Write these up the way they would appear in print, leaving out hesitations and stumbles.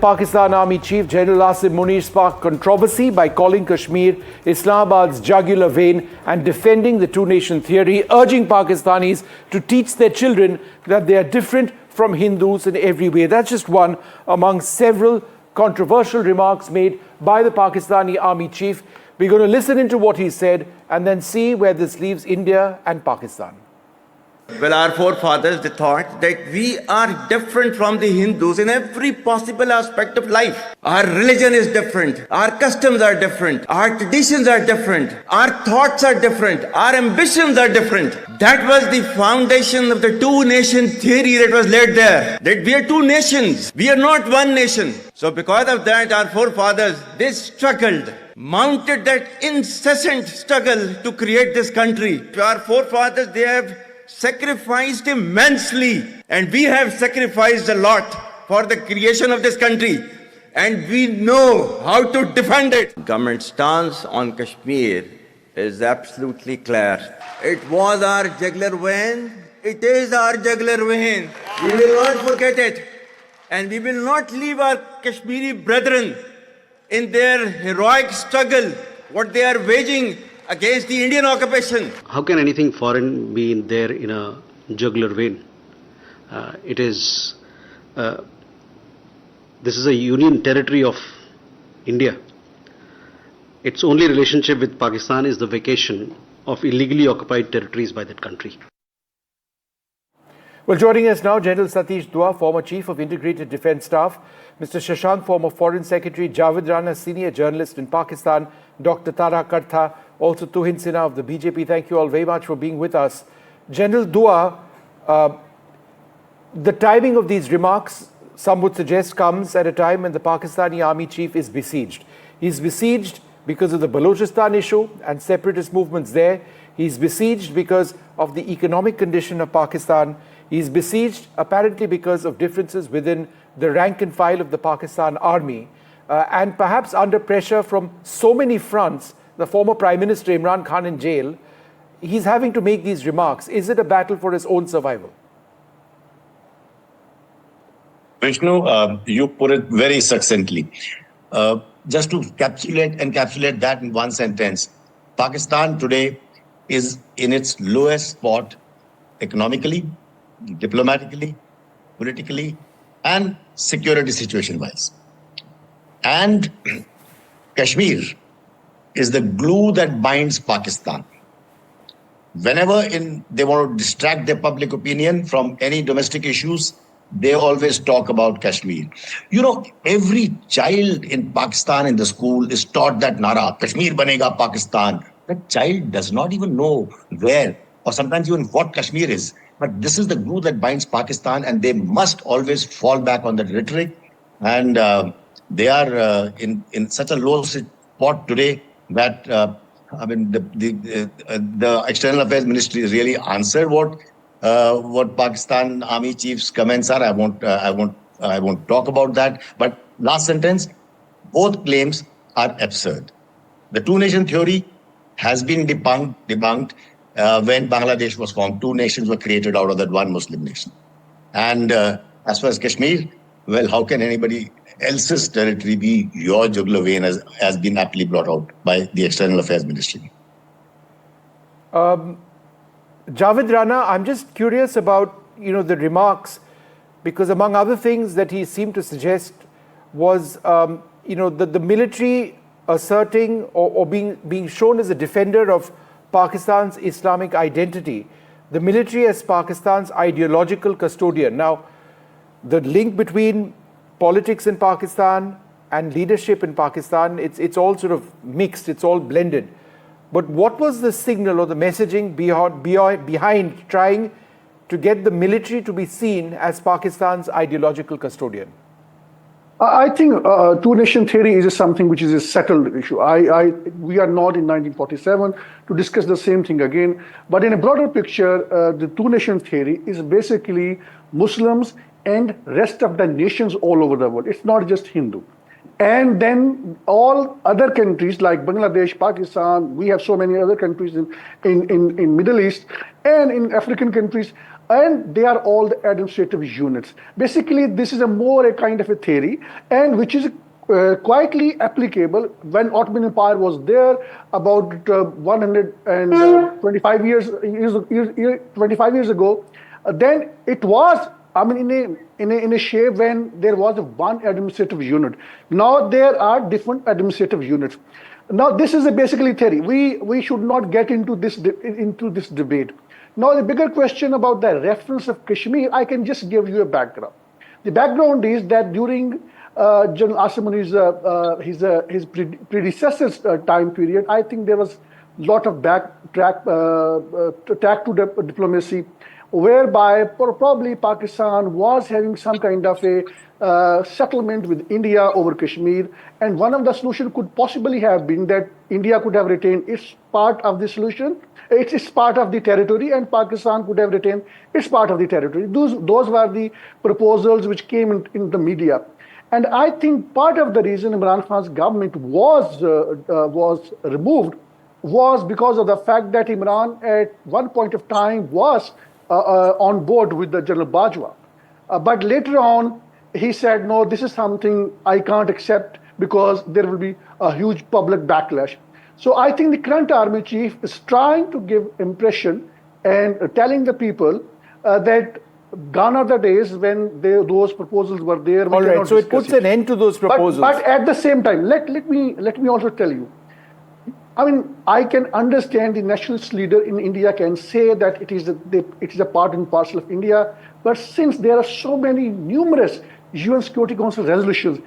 Pakistan Army Chief General Asim Munir sparked controversy by calling Kashmir Islamabad's jugular vein and defending the two-nation theory, urging Pakistanis to teach their children that they are different from Hindus in every way. That's just one among several controversial remarks made by the Pakistani Army Chief. We're going to listen into what he said and then see where this leaves India and Pakistan. Well, our forefathers, they thought that we are different from the Hindus in every possible aspect of life. Our religion is different. Our customs are different. Our traditions are different. Our thoughts are different. Our ambitions are different. That was the foundation of the two-nation theory that was laid there. That we are two nations. We are not one nation. So because of that, our forefathers, they struggled, mounted that incessant struggle to create this country. Our forefathers, they have sacrificed immensely, and we have sacrificed a lot for the creation of this country, and we know how to defend it. Government stance on Kashmir is absolutely clear. It was our jugular vein, it is our jugular vein. We will not forget it, and we will not leave our Kashmiri brethren in their heroic struggle, what they are waging against the Indian occupation. How can anything foreign be in there in a jugular vein? This is a union territory of India. Its only relationship with Pakistan is the vacation of illegally occupied territories by that country. Well, joining us now, General Satish Dua, former Chief of Integrated Defence Staff, Mr. Shashank, former Foreign Secretary, Javed Rana, senior journalist in Pakistan, Dr. Tara Kartha, also Tuhin Sinha of the BJP. Thank you all very much for being with us. General Dua, the timing of these remarks, some would suggest, comes at a time when the Pakistani Army Chief is besieged. He's besieged because of the Balochistan issue and separatist movements there. He's besieged because of the economic condition of Pakistan. He's besieged apparently because of differences within the rank and file of the Pakistan Army. And perhaps under pressure from so many fronts, the former Prime Minister Imran Khan in jail, he's having to make these remarks. Is it a battle for his own survival? Vishnu, you put it very succinctly. Just to encapsulate that in one sentence, Pakistan today is in its lowest spot economically, diplomatically, politically, and security situation-wise. And Kashmir is the glue that binds Pakistan. Whenever they want to distract their public opinion from any domestic issues, they always talk about Kashmir. You know, every child in Pakistan in the school is taught that Nara, Kashmir banega Pakistan. That child does not even know where or sometimes even what Kashmir is. But this is the glue that binds Pakistan, and they must always fall back on that rhetoric. And they are in such a low spot today that the External Affairs Ministry really answered what Pakistan Army Chief's comments are. I won't talk about that. But last sentence, both claims are absurd. The two-nation theory has been debunked when Bangladesh was formed. Two nations were created out of that one Muslim nation. And as far as Kashmir, well, how can anybody else's territory be your jugular vein, as has been aptly brought out by the External Affairs Ministry? Javed Rana, I'm just curious about, the remarks, because among other things that he seemed to suggest was, the military asserting or being shown as a defender of Pakistan's Islamic identity, the military as Pakistan's ideological custodian. Now, the link between politics in Pakistan and leadership in Pakistan, it's all sort of mixed, it's all blended. But what was the signal or the messaging behind trying to get the military to be seen as Pakistan's ideological custodian? I think two-nation theory is something which is a settled issue. We are not in 1947 to discuss the same thing again. But in a broader picture, the two-nation theory is basically Muslims and rest of the nations all over the world. It's not just Hindu. And then all other countries like Bangladesh, Pakistan, we have so many other countries in Middle East and in African countries and they are all the administrative units. Basically, this is a kind of a theory, and which is quietly applicable when Ottoman Empire was there about 125 years ago. Then it was, I mean, in a shape when there was one administrative unit. Now there are different administrative units. Now this is basically theory. We should not get into this debate. Now the bigger question about the reference of Kashmir, I can just give you a background. The background is that during General Asim his predecessor's time period, I think there was a lot of track to diplomacy, whereby probably Pakistan was having some kind of a settlement with India over Kashmir, and one of the solutions could possibly have been that India could have retained its part of the solution, its part of the territory, and Pakistan could have retained its part of the territory. Those were the proposals which came in the media. And I think part of the reason Imran Khan's government was removed was because of the fact that Imran at one point of time was on board with the General Bajwa. But later on, he said, no, this is something I can't accept because there will be a huge public backlash. So I think the current army chief is trying to give impression and telling the people that gone are the days when those proposals were there. All right, so it puts an end to those proposals. But at the same time, let me also tell you, I mean, I can understand the nationalist leader in India can say that it is a part and parcel of India, but since there are so many numerous UN Security Council resolutions,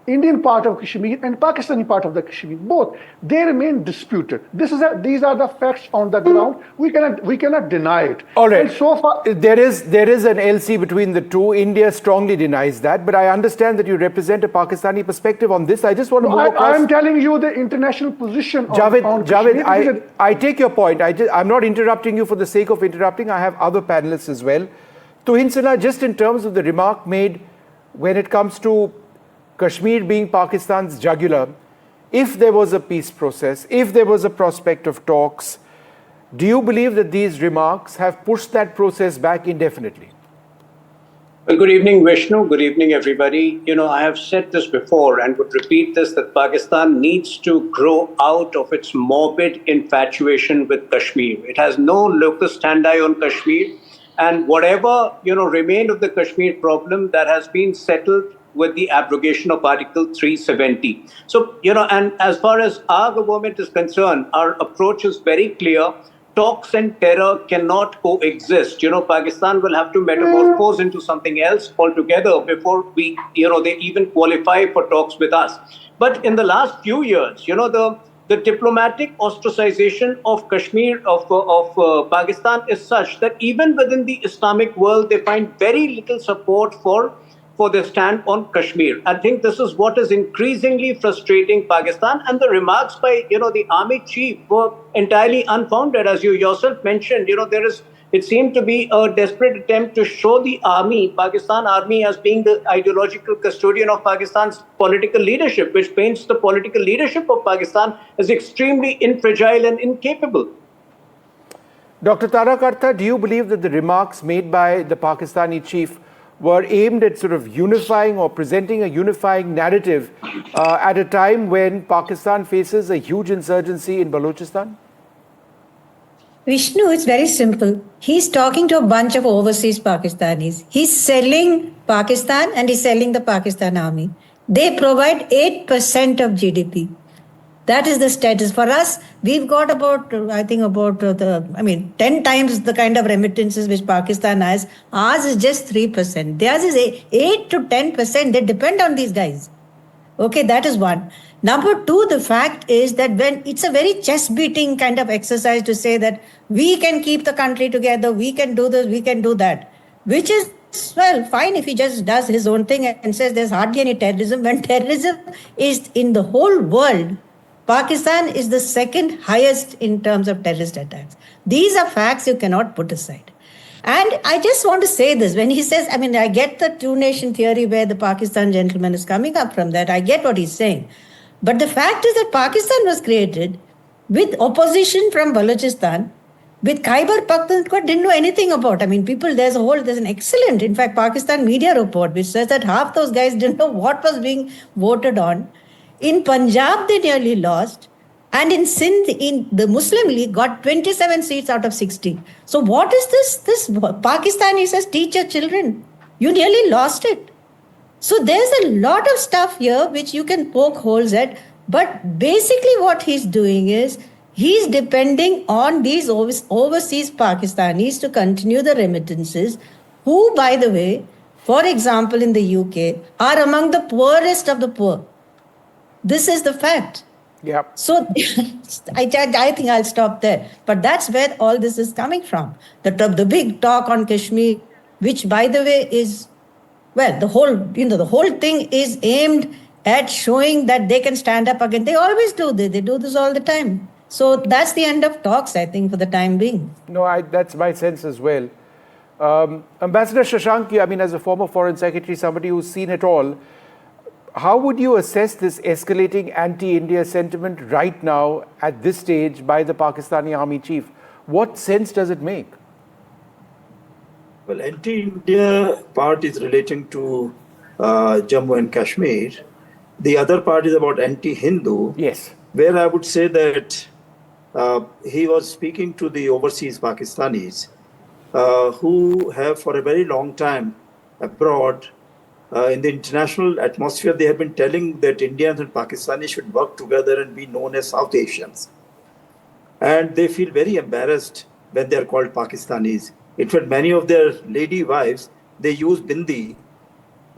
Indian part of Kashmir and Pakistani part of the Kashmir, both, they remain disputed. These are the facts on the ground. We cannot deny it. All right. And so far, there is an LC between the two. India strongly denies that, but I understand that you represent a Pakistani perspective on this. I just want to move across. I'm telling you the international position on Javed, I take your point. I'm not interrupting you for the sake of interrupting. I have other panelists as well. Tuhin Sinha, just in terms of the remark made when it comes to Kashmir being Pakistan's jugular, if there was a peace process, if there was a prospect of talks, do you believe that these remarks have pushed that process back indefinitely? Well, good evening, Vishnu. Good evening, everybody. I have said this before and would repeat this, that Pakistan needs to grow out of its morbid infatuation with Kashmir. It has no locus standi on Kashmir, and whatever, remained of the Kashmir problem, that has been settled with the abrogation of Article 370. So, and as far as our government is concerned, our approach is very clear. Talks and terror cannot coexist. Pakistan will have to metamorphose into something else altogether before they even qualify for talks with us. But in the last few years, the diplomatic ostracization of Kashmir, of Pakistan is such that even within the Islamic world, they find very little support for their stand on Kashmir. I think this is what is increasingly frustrating Pakistan, and the remarks by the army chief were entirely unfounded. As you yourself mentioned, it seemed to be a desperate attempt to show the Pakistan army, as being the ideological custodian of Pakistan's political leadership, which paints the political leadership of Pakistan as extremely infragile and incapable. Dr. Tarak Artha, do you believe that the remarks made by the Pakistani chief were aimed at sort of unifying or presenting a unifying narrative at a time when Pakistan faces a huge insurgency in Balochistan? Vishnu, it's very simple. He's talking to a bunch of overseas Pakistanis. He's selling Pakistan and he's selling the Pakistan army. They provide 8% of GDP. That is the status. For us, we've got about 10 times the kind of remittances which Pakistan has. Ours is just 3%. Theirs is 8 to 10%. They depend on these guys. Okay, that is one. Number two, the fact is that when it's a very chest-beating kind of exercise to say that we can keep the country together, we can do this, we can do that, which is, well, fine if he just does his own thing and says there's hardly any terrorism. When terrorism is in the whole world, Pakistan is the second highest in terms of terrorist attacks. These are facts you cannot put aside. And I just want to say this, when he says, I get the two-nation theory where the Pakistan gentleman is coming up from that. I get what he's saying. But the fact is that Pakistan was created with opposition from Balochistan, with Khyber Pakhtunkhwa didn't know anything about. I mean, there's an excellent, in fact, Pakistan media report which says that half those guys didn't know what was being voted on. In Punjab, they nearly lost. And in Sindh, in the Muslim League, got 27 seats out of 60. So what is this? This Pakistani says, teach your children. You nearly lost it. So there's a lot of stuff here which you can poke holes at. But basically what he's doing is, he's depending on these overseas Pakistanis to continue the remittances, who, by the way, for example, in the UK, are among the poorest of the poor. This is the fact. Yeah. So I think I'll stop there. But that's where all this is coming from. The big talk on Kashmir, which, by the way, is, well, the whole thing is aimed at showing that they can stand up again. They always do. They do this all the time. So that's the end of talks, I think, for the time being. No, that's my sense as well. Ambassador Shashank, I mean, as a former foreign secretary, somebody who's seen it all, how would you assess this escalating anti-India sentiment right now at this stage by the Pakistani army chief? What sense does it make? Well, anti-India part is relating to Jammu and Kashmir. The other part is about anti-Hindu. Yes. Where I would say that he was speaking to the overseas Pakistanis who have for a very long time abroad in the international atmosphere, they have been telling that Indians and Pakistanis should work together and be known as South Asians. And they feel very embarrassed when they are called Pakistanis. In fact, many of their lady wives, they use bindi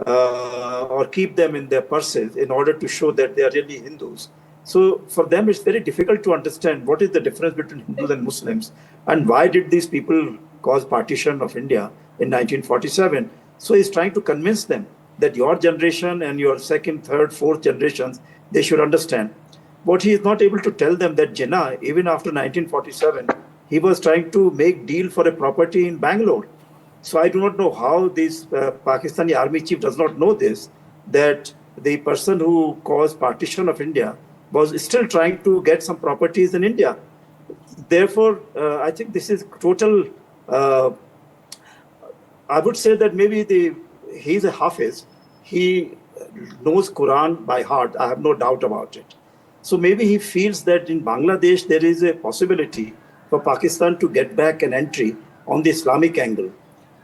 or keep them in their purses in order to show that they are really Hindus. So for them, it's very difficult to understand what is the difference between Hindus and Muslims and why did these people cause partition of India in 1947. So he's trying to convince them that your generation and your second, third, fourth generations, they should understand. But he is not able to tell them that Jinnah, even after 1947, he was trying to make deal for a property in Bangalore. So I do not know how this Pakistani army chief does not know this, that the person who caused partition of India was still trying to get some properties in India. Therefore, I think this is total, I would say that maybe he's a Hafiz. He knows Quran by heart. I have no doubt about it. So maybe he feels that in Bangladesh, there is a possibility for Pakistan to get back an entry on the Islamic angle.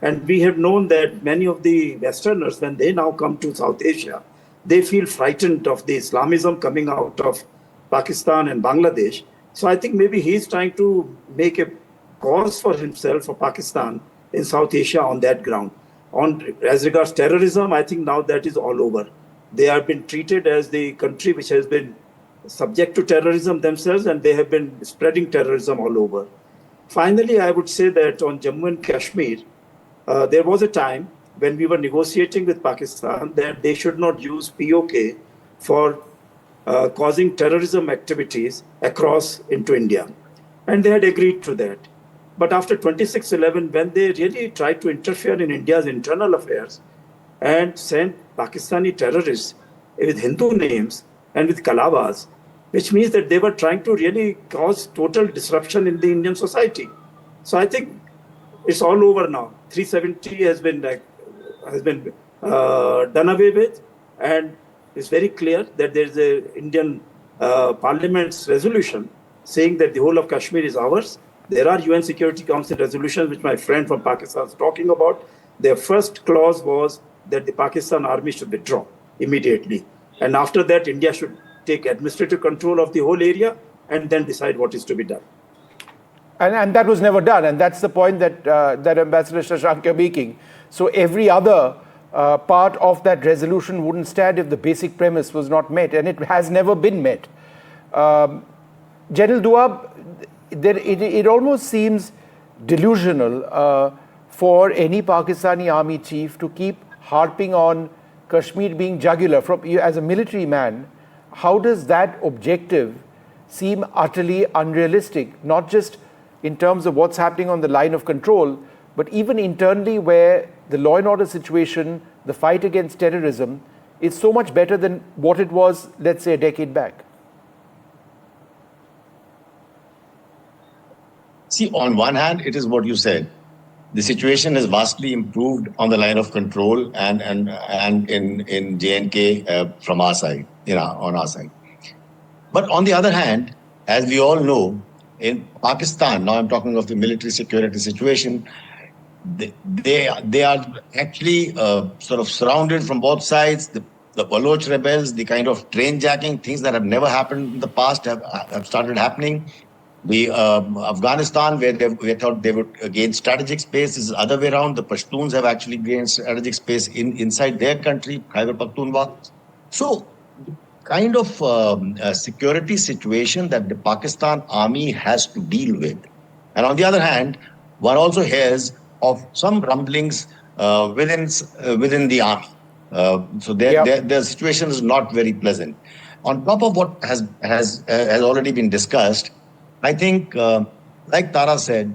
And we have known that many of the Westerners, when they now come to South Asia, they feel frightened of the Islamism coming out of Pakistan and Bangladesh. So I think maybe he's trying to make a cause for himself, for Pakistan in South Asia on that ground. As regards terrorism, I think now that is all over. They have been treated as the country which has been subject to terrorism themselves, and they have been spreading terrorism all over. Finally, I would say that on Jammu and Kashmir, there was a time when we were negotiating with Pakistan that they should not use POK for causing terrorism activities across into India. And they had agreed to that. But after 26/11, when they really tried to interfere in India's internal affairs and sent Pakistani terrorists with Hindu names and with kalabas, which means that they were trying to really cause total disruption in the Indian society. So I think it's all over now. 370 has been done away with, and it's very clear that there is a Indian Parliament's resolution saying that the whole of Kashmir is ours. There are UN Security Council resolutions, which my friend from Pakistan is talking about. Their first clause was that the Pakistan army should withdraw immediately. And after that, India should take administrative control of the whole area and then decide what is to be done. And that was never done. And that's the point that Ambassador Shashank is making. So every other part of that resolution wouldn't stand if the basic premise was not met. And it has never been met. General Duab, it almost seems delusional for any Pakistani army chief to keep harping on Kashmir being jugular. As a military man, how does that objective seem utterly unrealistic? Not just in terms of what's happening on the line of control, but even internally where the law and order situation, the fight against terrorism, is so much better than what it was, let's say, a decade back. See, on one hand, it is what you said. The situation has vastly improved on the line of control and in J&K from our side, on our side. But on the other hand, as we all know, in Pakistan, now I'm talking of the military security situation, they are actually sort of surrounded from both sides. The Baloch rebels, the kind of train jacking, things that have never happened in the past have started happening. The Afghanistan, where they thought they would gain strategic space, is the other way around. The Pashtuns have actually gained strategic space inside their country, Khyber Pakhtunkhwa. So, kind of security situation that the Pakistan army has to deal with. And on the other hand, one also hears of some rumblings within the army. So their situation is not very pleasant. On top of what has already been discussed, I think, like Tara said,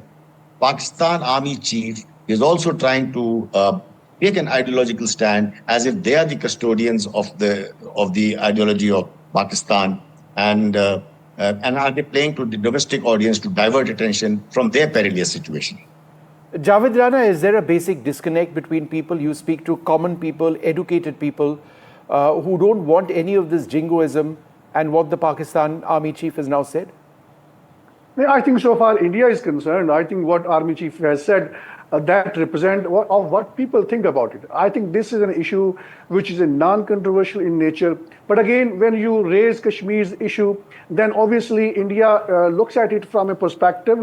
Pakistan Army Chief is also trying to take an ideological stand as if they are the custodians of the ideology of Pakistan, and are they playing to the domestic audience to divert attention from their perilous situation? Javed Rana, is there a basic disconnect between people you speak to, common people, educated people, who don't want any of this jingoism, and what the Pakistan Army Chief has now said? I think so far India is concerned, I think what Army Chief has said, that represent what people think about it. I think this is an issue which is a non-controversial in nature. But again, when you raise Kashmir's issue, then obviously India looks at it from a perspective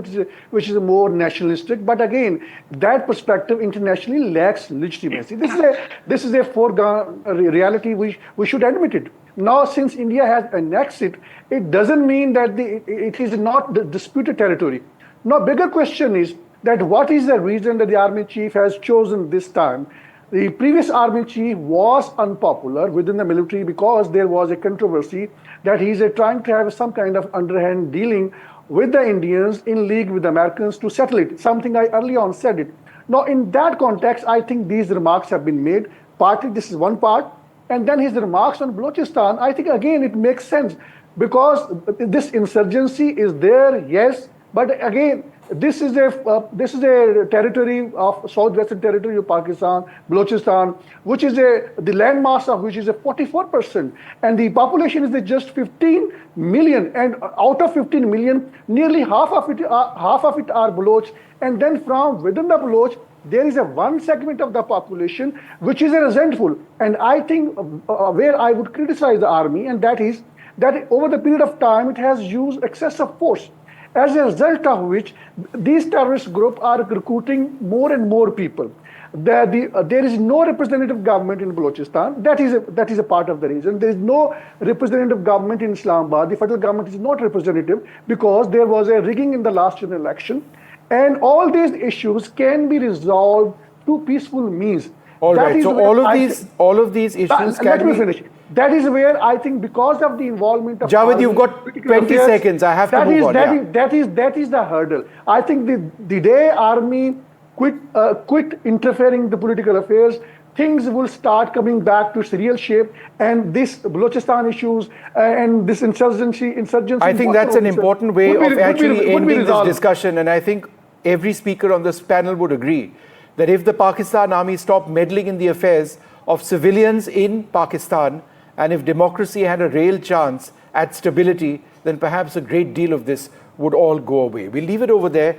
which is a more nationalistic. But again, that perspective internationally lacks legitimacy. This is a foregone reality. We should admit it. Now, since India has annexed it, it doesn't mean that it is not the disputed territory. Now, bigger question is that what is the reason that the Army Chief has chosen this time? The previous Army Chief was unpopular within the military because there was a controversy that he's trying to have some kind of underhand dealing with the Indians in league with the Americans to settle it, something I early on said it. Now, in that context, I think these remarks have been made. Partly, this is one part. And then his remarks on Balochistan, I think, again, it makes sense because this insurgency is there, yes, but again, this is a territory of southwestern territory of Pakistan, Balochistan, which is the landmass of which is a 44%, and the population is just 15 million, and out of 15 million, nearly half of it are Baloch, and then from within the Baloch, there is one segment of the population which is resentful, and I think where I would criticize the army, and that is that over the period of time it has used excessive force, as a result of which these terrorist groups are recruiting more and more people. There is no representative government in Balochistan. That is a part of the reason. There is no representative government in Islamabad. The federal government is not representative because there was a rigging in the last general election. And all these issues can be resolved through peaceful means. All right. So all of these issues can let me finish. That is where I think because of the involvement of Javed, you've got 20 seconds. I have to move on. That is the hurdle. I think the day army quit interfering in the political affairs, things will start coming back to its real shape, and this Balochistan issues and this insurgency. I think that's an important way of actually ending this discussion, and I think every speaker on this panel would agree that if the Pakistan army stopped meddling in the affairs of civilians in Pakistan, and if democracy had a real chance at stability, then perhaps a great deal of this would all go away. We'll leave it over there.